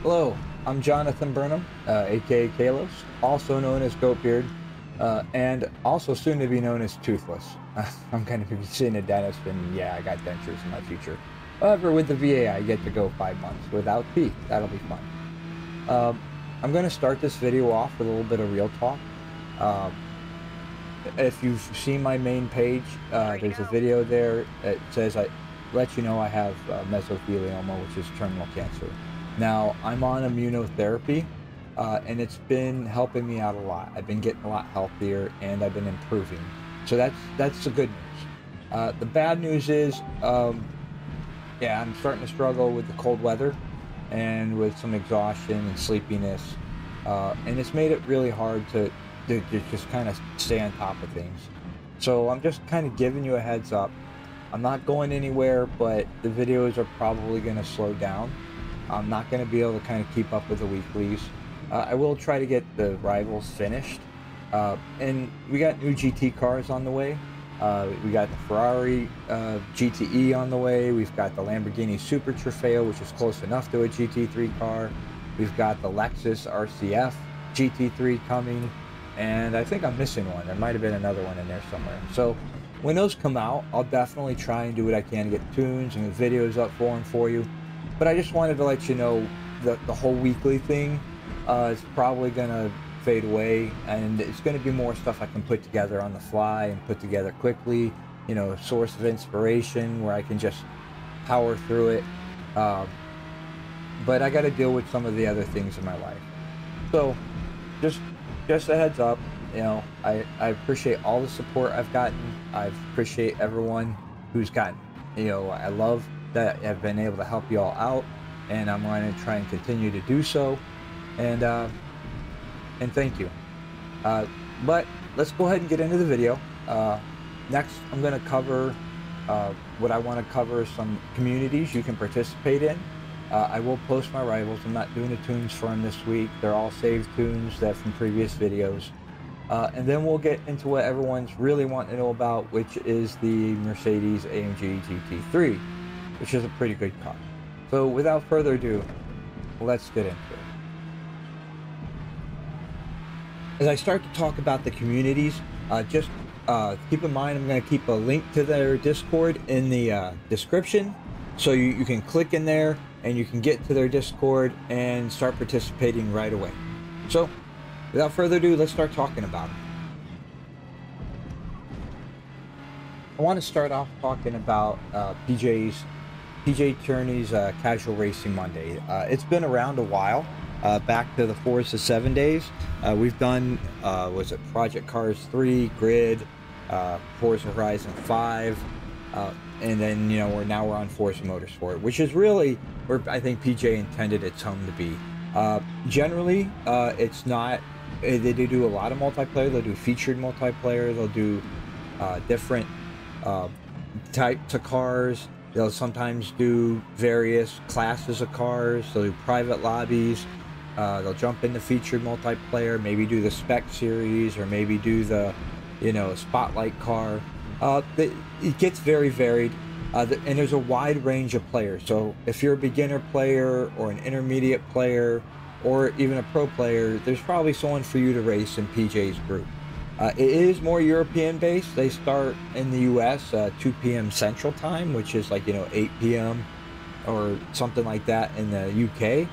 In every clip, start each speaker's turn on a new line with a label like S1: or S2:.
S1: Hello, I'm Jonathan Burnham, aka Kalos, also known as Goatbeard, and also soon to be known as Toothless. I'm going to be seeing a dentist, and yeah, I got dentures in my future. However, with the VA, I get to go 5 months without teeth. That'll be fun. I'm going to start this video off with a little bit of real talk. If you've seen my main page, there's a video there that says I let you know I have mesothelioma, which is terminal cancer. Now, I'm on immunotherapy, and it's been helping me out a lot. I've been getting a lot healthier, and I've been improving. So that's the good news. The bad news is, yeah, I'm starting to struggle with the cold weather and with some exhaustion and sleepiness. And it's made it really hard to just kind of stay on top of things. So I'm just kind of giving you a heads up. I'm not going anywhere, but the videos are probably going to slow down. I'm not going to be able to kind of keep up with the weeklies. I will try to get the rivals finished. And we got new GT cars on the way. We got the Ferrari GTE on the way. We've got the Lamborghini Super Trofeo, which is close enough to a GT3 car. We've got the Lexus RCF GT3 coming. And I think I'm missing one. There might have been another one in there somewhere. So when those come out, I'll definitely try and do what I can to get tunes and the videos up for you. But I just wanted to let you know that the whole weekly thing is probably going to fade away, and it's going to be more stuff I can put together on the fly and put together quickly, you know, a source of inspiration where I can just power through it. But I got to deal with some of the other things in my life. So just a heads up, you know, I appreciate all the support I've gotten. I appreciate everyone who's gotten, you know, I love that I've been able to help you all out, and I'm going to try and continue to do so, and thank you. But let's go ahead and get into the video. Next, I'm going to cover what I want to cover, some communities you can participate in. I will post my rivals. I'm not doing the tunes for them this week. They're all saved tunes that from previous videos. And then we'll get into what everyone's really wanting to know about, which is the Mercedes-AMG GT3, which is a pretty good car. So without further ado, let's get into it. As I start to talk about the communities, just keep in mind I'm going to keep a link to their Discord in the description, so you can click in there and you can get to their Discord and start participating right away. So without further ado, let's start talking about them. I want to start off talking about PJ Tierney's Casual Racing Monday. It's been around a while, back to the Forza 7 days. We've done, was it Project Cars 3, Grid, Forza Horizon 5, and then, you know, we're on Forza Motorsport, which is really where I think PJ intended its home to be. Generally, it's not, they do a lot of multiplayer. They'll do featured multiplayer. They'll do different types of cars. They'll sometimes do various classes of cars. They'll do private lobbies. They'll jump into featured multiplayer, maybe do the spec series, or maybe do the, you know, spotlight car. It gets very varied, and there's a wide range of players. So if you're a beginner player or an intermediate player or even a pro player, there's probably someone for you to race in PJ's group. It is more European based. They start in the US 2 p.m. Central Time, which is like, you know, 8 p.m. or something like that in the UK.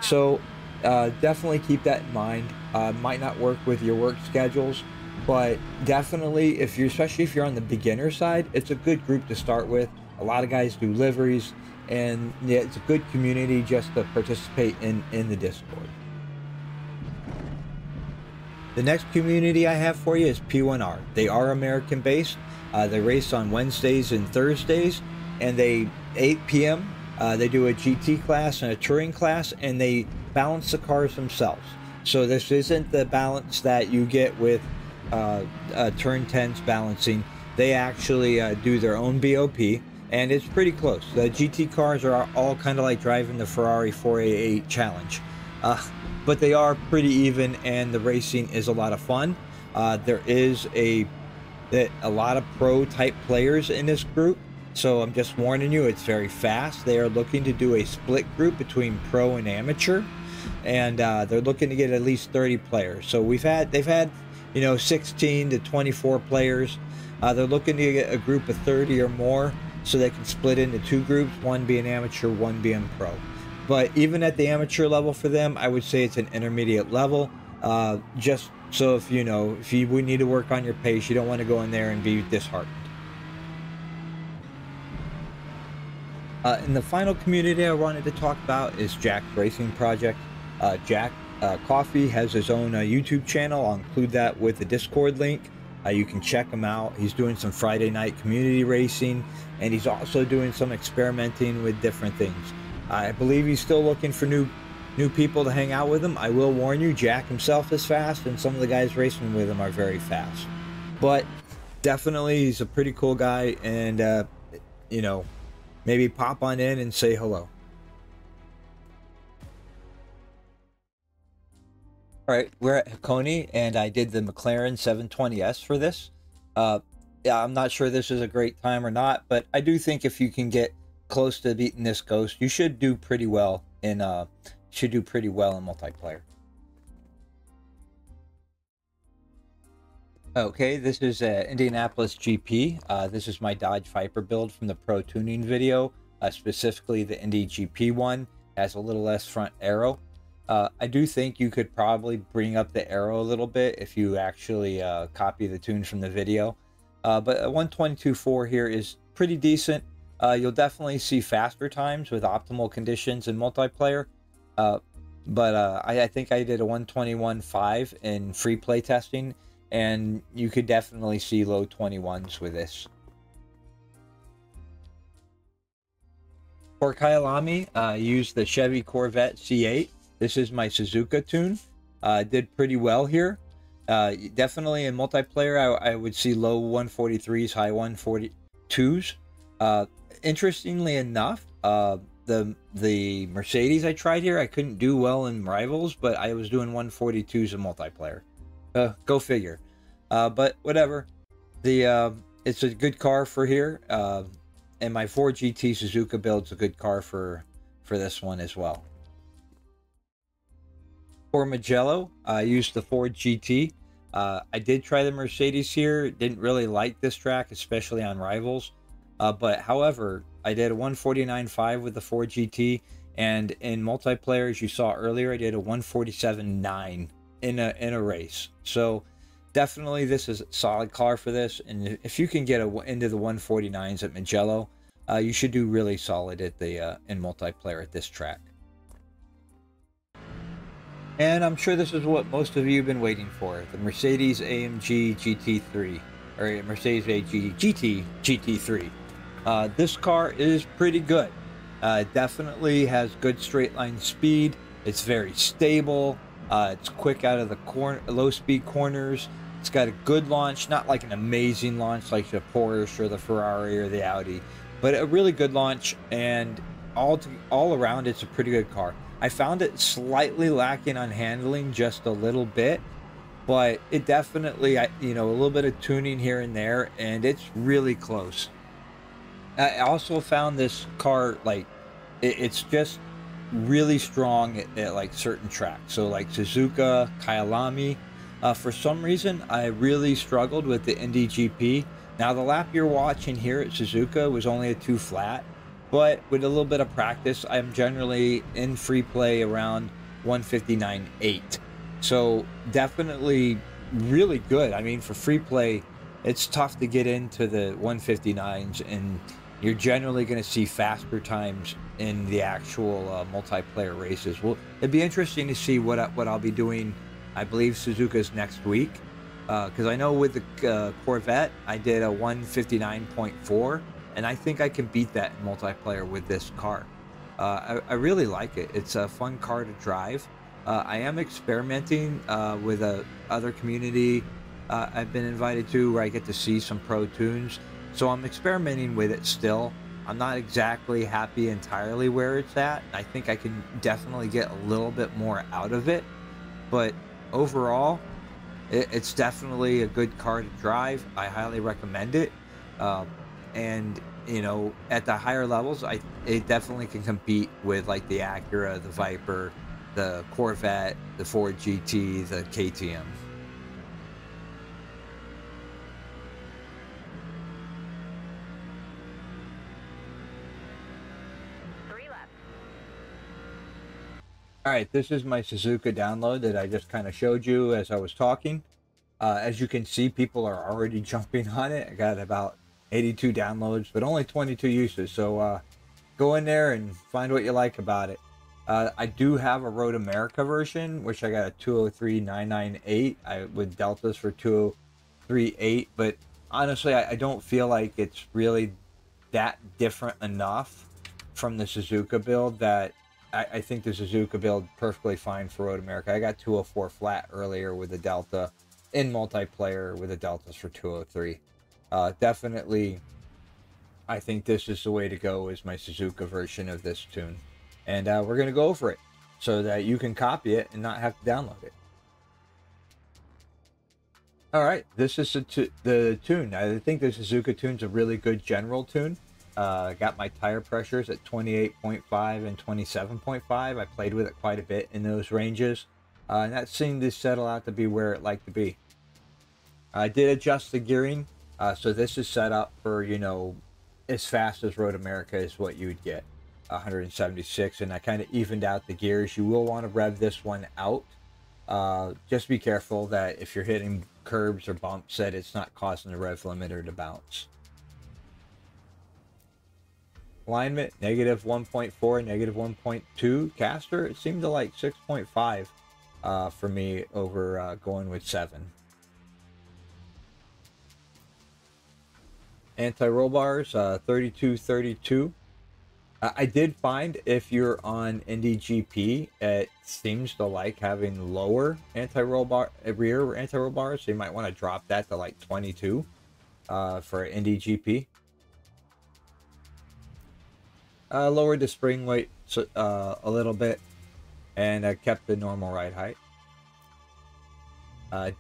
S1: So definitely keep that in mind. Might not work with your work schedules, but definitely especially if you're on the beginner side, it's a good group to start with. A lot of guys do liveries, and yeah, it's a good community just to participate in the Discord. The next community I have for you is P1R. They are American based. They race on Wednesdays and Thursdays, and 8 p.m. They do a GT class and a touring class, and they balance the cars themselves. So this isn't the balance that you get with turn 10s balancing. They actually do their own BOP, and it's pretty close. The GT cars are all kind of like driving the Ferrari 488 Challenge. But they are pretty even, and the racing is a lot of fun. There is a lot of pro type players in this group, So I'm just warning you, it's very fast. They are looking to do a split group between pro and amateur, and they're looking to get at least 30 players. So they've had, you know, 16 to 24 players. They're looking to get a group of 30 or more, so they can split into two groups, one being amateur, one being pro. But even at the amateur level for them, I would say it's an intermediate level. Just so if you know, if you would need to work on your pace, you don't want to go in there and be disheartened. And the final community I wanted to talk about is Jack's Racing Project. Jack Coffee has his own YouTube channel. I'll include that with the Discord link. You can check him out. He's doing some Friday night community racing, and he's also doing some experimenting with different things. I believe he's still looking for new people to hang out with him. I will warn you, Jack himself is fast, and some of the guys racing with him are very fast. But definitely, he's a pretty cool guy, and you know, maybe pop on in and say hello. All right, we're at HokiHoshi, and I did the McLaren 720S for this. Yeah, I'm not sure this is a great time or not, but I do think if you can get close to beating this ghost, you should do pretty well in multiplayer. Okay, this is Indianapolis GP. This is my Dodge Viper build from the Pro Tuning video, specifically the Indy GP one. It has a little less front aero. I do think you could probably bring up the aero a little bit if you actually copy the tunes from the video. But a 122.4 here is pretty decent. You'll definitely see faster times with optimal conditions in multiplayer. But I think I did a 121.5 in free play testing, and you could definitely see low 21s with this. For Kyalami, I used the Chevy Corvette C8. This is my Suzuka tune. Did pretty well here. Definitely in multiplayer, I would see low 143s, high 142s. Interestingly enough, the Mercedes I tried here, I couldn't do well in rivals, but I was doing 142s in multiplayer. Go figure. But whatever. It's a good car for here. And my 4GT Suzuka build's a good car for this one as well. For Mugello, I used the Ford GT. I did try the Mercedes here. Didn't really like this track, especially on rivals. But however, I did a 149.5 with the Ford GT, and in multiplayer, as you saw earlier, I did a 147.9 in a race. So definitely, this is a solid car for this. And if you can get into the 149s at Mugello, you should do really solid at the in multiplayer at this track. And I'm sure this is what most of you have been waiting for, the Mercedes-AMG GT3, or Mercedes-AMG GT GT3. This car is pretty good. Definitely has good straight line speed. It's very stable. It's quick out of the low speed corners. It's got a good launch, not like an amazing launch like the Porsche or the Ferrari or the Audi, but a really good launch, and all around it's a pretty good car. I found it slightly lacking on handling just a little bit, but it definitely, you know, a little bit of tuning here and there, and it's really close. I also found this car, like, it's just really strong at like certain tracks. So like Suzuka, Kyalami. For some reason, I really struggled with the Indy GP. Now the lap you're watching here at Suzuka was only a 2 flat. But with a little bit of practice, I'm generally in free play around 159.8. So definitely really good. I mean, for free play, it's tough to get into the 159s, and you're generally going to see faster times in the actual multiplayer races. Well, it'd be interesting to see what I'll be doing. I believe Suzuka's next week, because I know with the Corvette, I did a 159.4. And I think I can beat that in multiplayer with this car. I really like it. It's a fun car to drive. I am experimenting with other community I've been invited to, where I get to see some pro tunes. So I'm experimenting with it still. I'm not exactly happy entirely where it's at. I think I can definitely get a little bit more out of it. But overall, it's definitely a good car to drive. I highly recommend it. And you know, at the higher levels, it definitely can compete with like the Acura, the Viper, the Corvette, the Ford GT, the KTM. All right, this is my Suzuka download that I just kind of showed you as I was talking. As you can see, people are already jumping on it. I got about 82 downloads, but only 22 uses. So go in there and find what you like about it. I do have a Road America version, which I got a 203,998 with deltas for 203.8. But honestly, I don't feel like it's really that different enough from the Suzuka build that I think the Suzuka build perfectly fine for Road America. I got 204 flat earlier with the Delta in multiplayer with the Deltas for 203. Definitely, I think this is the way to go, is my Suzuka version of this tune. And we're going to go over it so that you can copy it and not have to download it. All right, this is the tune. I think the Suzuka tune's a really good general tune. Got my tire pressures at 28.5 and 27.5. I played with it quite a bit in those ranges. And that seemed to settle out to be where it liked to be. I did adjust the gearing. So this is set up for, you know, as fast as Road America is what you would get. 176, and I kind of evened out the gears. You will want to rev this one out. Just be careful that if you're hitting curbs or bumps that it's not causing the rev limiter to bounce. Alignment, negative 1.4, negative 1.2. Caster, it seemed to like 6.5 for me over going with 7. Anti-roll bars, 32. I did find if you're on NDGP, it seems to like having lower anti-roll bar, rear anti-roll bars. So you might want to drop that to like 22 for NDGP. Lowered the spring weight a little bit, and I kept the normal ride height.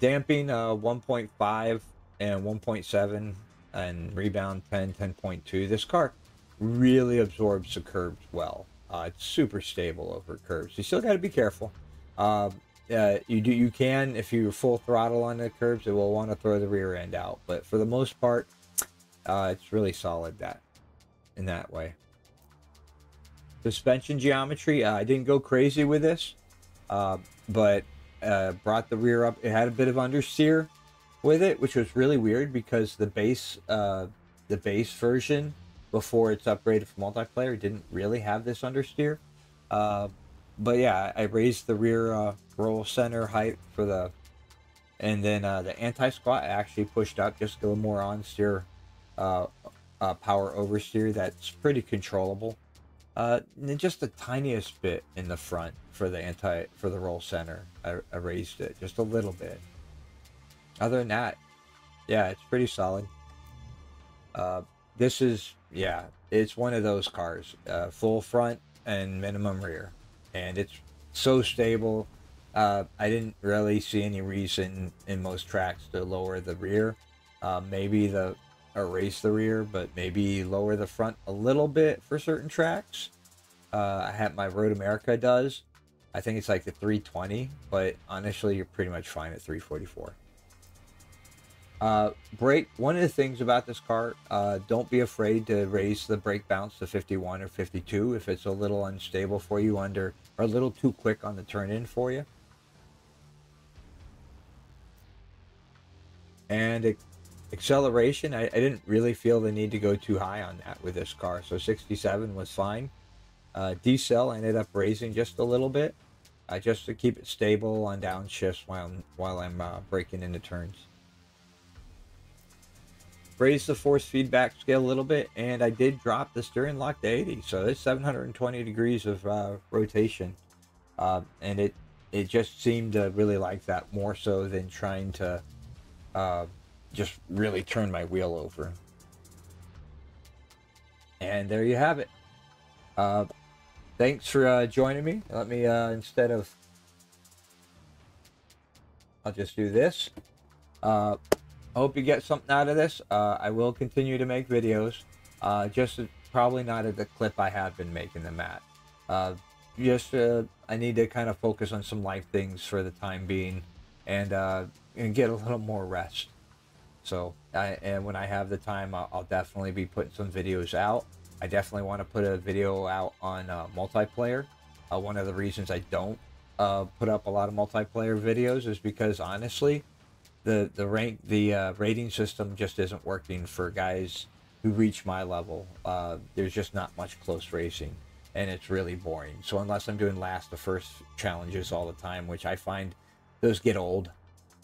S1: Damping 1.5 and 1.7, and rebound 10, 10.2. This car really absorbs the curbs well. It's super stable over curves. You still got to be careful. You can, if you're full throttle on the curbs, it will want to throw the rear end out. But for the most part, it's really solid in that way. Suspension geometry, I didn't go crazy with this, but brought the rear up. It had a bit of understeer with it, which was really weird because the base version before it's upgraded for multiplayer didn't really have this understeer. But yeah, I raised the rear roll center height for and then the anti-squat I actually pushed up just a little more on steer, power oversteer. That's pretty controllable. And just the tiniest bit in the front for the roll center. I raised it just a little bit. Other than that, yeah, it's pretty solid. This is, yeah, it's one of those cars, full front and minimum rear, and it's so stable. I didn't really see any reason in most tracks to lower the rear. Maybe or raise the rear, but maybe lower the front a little bit for certain tracks. I have my Road America does. I think it's like the 320, but honestly, you're pretty much fine at 344. Brake, one of the things about this car, don't be afraid to raise the brake bounce to 51 or 52 if it's a little unstable for you or a little too quick on the turn in for you. And acceleration, I didn't really feel the need to go too high on that with this car, so 67 was fine. Decel, I ended up raising just a little bit, just to keep it stable on downshifts while I'm braking into turns. Raised the force feedback scale a little bit, and I did drop the steering lock to 80, so it's 720 degrees of rotation, and it just seemed to really like that more so than trying to just really turn my wheel over. And there you have it. Thanks for joining me. Let me I'll just do this. I hope you get something out of this. I will continue to make videos. Just probably not at the clip I have been making them at. I need to kind of focus on some life things for the time being, and get a little more rest. So and when I have the time, I'll definitely be putting some videos out. I definitely want to put a video out on multiplayer. One of the reasons I don't put up a lot of multiplayer videos is because honestly, the rating system just isn't working for guys who reach my level. There's just not much close racing, and it's really boring. So unless I'm doing last to first challenges all the time, which I find those get old,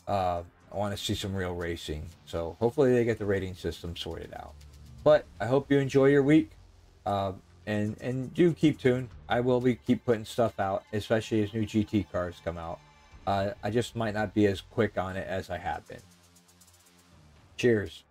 S1: I want to see some real racing. So hopefully they get the rating system sorted out. But I hope you enjoy your week, and do keep tuned. I will keep putting stuff out, especially as new GT cars come out. I just might not be as quick on it as I have been. Cheers.